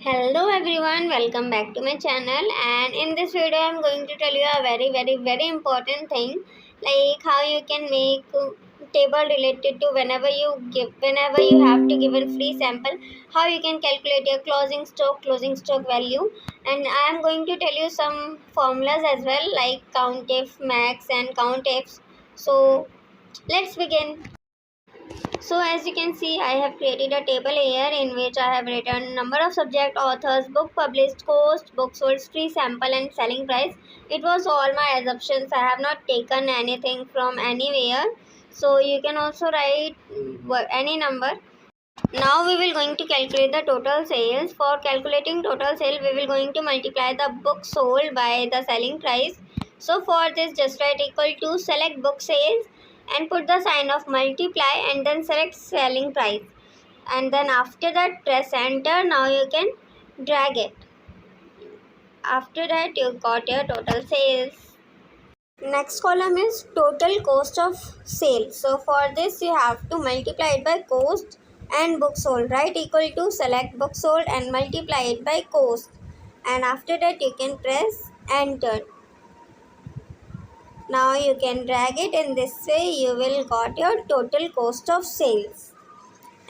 Hello everyone, welcome back to my channel, and in this video I'm going to tell you a very important thing, like how you can make table related to whenever you have to give a free sample, how you can calculate your closing stock value. And I am going to tell you some formulas as well, like COUNTIF max and COUNTIFs. So let's begin. So as you can see, I have created a table here in which I have written number of subject, authors, book published, cost, book sold, free sample and selling price. It was all my assumptions. I have not taken anything from anywhere. So you can also write any number. Now we will going to calculate the total sales. For calculating total sale, we will going to multiply the book sold by the selling price. So for this, just write equal to select book sales and put the sign of multiply and then select selling price. And then after that, press enter. Now you can drag it. After that, you got your total sales. Next column is total cost of sale. So for this you have to multiply it by cost and book sold. Write equal to select book sold and multiply it by cost. And after that you can press enter. Now you can drag it. In this way you will got your total cost of sales.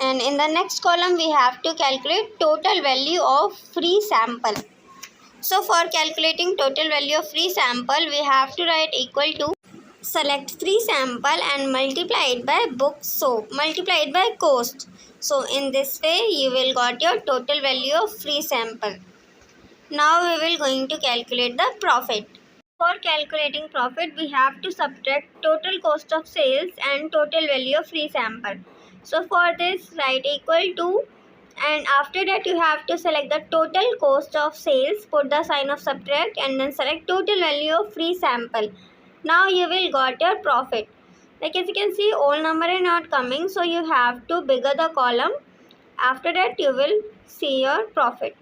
And in the next column we have to calculate total value of free sample. So for calculating total value of free sample, we have to write equal to select free sample and multiply it by book multiply it by cost. So in this way you will got your total value of free sample. Now we will going to calculate the profit. For calculating profit, we have to subtract total cost of sales and total value of free sample. So for this, write equal to, and after that you have to select the total cost of sales, put the sign of subtract and then select total value of free sample. Now you will got your profit. Like as you can see, all number are not coming, so you have to bigger the column. After that you will see your profit.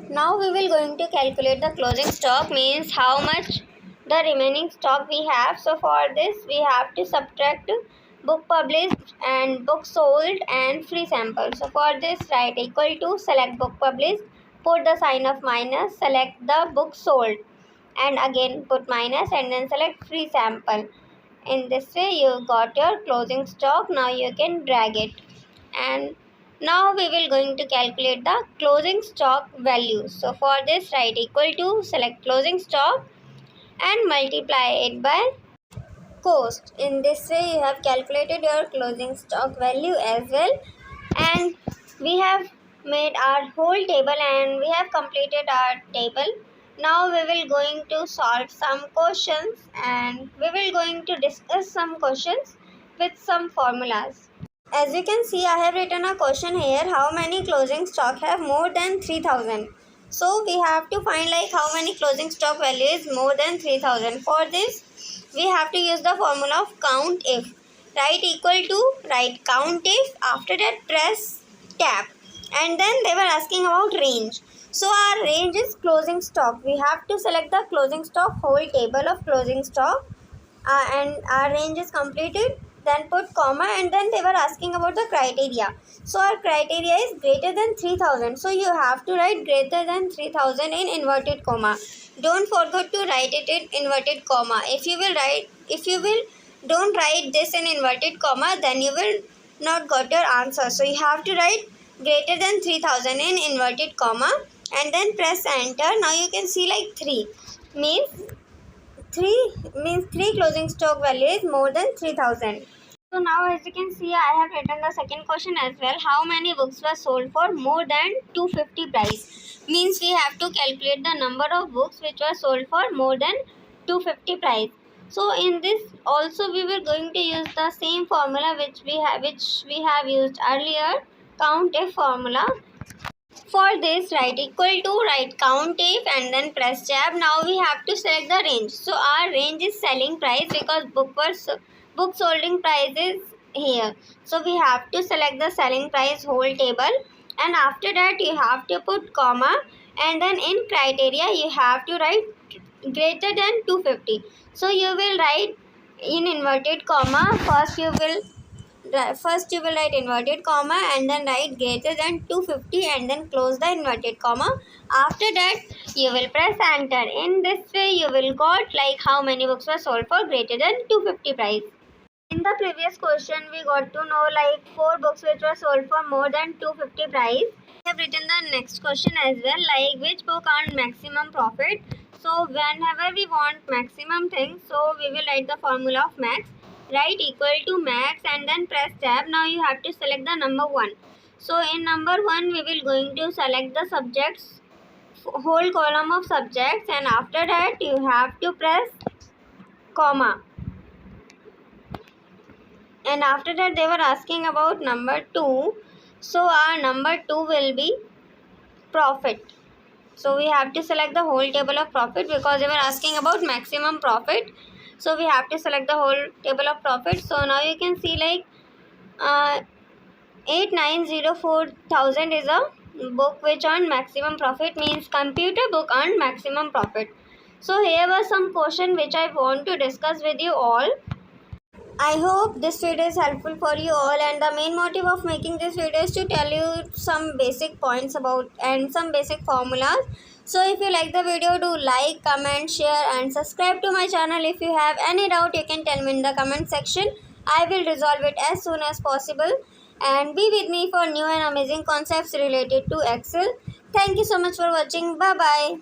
Now we will going to calculate the closing stock, means how much the remaining stock we have. So for this we have to subtract book published and book sold and free sample. So for this, write equal to select book published, put the sign of minus, select the book sold and again put minus and then select free sample. In this way you got your closing stock. Now you can drag it. And now we will going to calculate the closing stock value. So for this, write equal to select closing stock and multiply it by cost. In this way you have calculated your closing stock value as well. And we have made our whole table and we have completed our table. Now we will going to solve some questions and we will going to discuss some questions with some formulas. As you can see, I have written a question here, how many closing stock have more than 3000. So we have to find like how many closing stock value is more than 3000. For this we have to use the formula of count if. Write equal to, write count if, after that press tab. And then they were asking about range. So our range is closing stock. We have to select the closing stock, whole table of closing stock, and our range is completed. Then put comma and then they were asking about the criteria. So our criteria is greater than 3000. So you have to write greater than 3000 in inverted comma. Don't forget to write it in inverted comma. If you will don't write this in inverted comma, then you will not got your answer. So you have to write greater than 3000 in inverted comma and then press enter. Now you can see like 3 means 3 closing stock value is more than 3000. So now as you can see, I have written the second question as well. How many books were sold for more than 250 price? Means we have to calculate the number of books which were sold for more than 250 price. So in this also we were going to use the same formula which we have used earlier, count if formula. For this, write equal to, write count if and then press tab. Now we have to select the range. So our range is selling price because book solding price is here. So we have to select the selling price whole table, and after that you have to put comma and then in criteria you have to write greater than 250. So you will write in inverted comma. First you will First you will write inverted comma and then write greater than 250 and then close the inverted comma. After that you will press enter. In this way you will got like how many books were sold for greater than 250 price. In the previous question we got to know like 4 books which were sold for more than 250 price. I have written the next question as well, like which book earned maximum profit. So whenever we want maximum thing, so we will write the formula of max. Write equal to max and then press tab. Now you have to select the number 1. So in number 1 we will going to select the subjects, whole column of subjects, and after that you have to press comma. And after that they were asking about number 2. So our number 2 will be profit. So we have to select the whole table of profit because they were asking about maximum profit. So we have to select the whole table of profit. So now you can see like 8904,000 is a book which earned maximum profit, means computer book earned maximum profit. So here was some question which I want to discuss with you all. I hope this video is helpful for you all, and the main motive of making this video is to tell you some basic points about and some basic formulas. So if you like the video, do like, comment, share and subscribe to my channel. If you have any doubt, you can tell me in the comment section. I will resolve it as soon as possible, and be with me for new and amazing concepts related to Excel. Thank you so much for watching. Bye bye.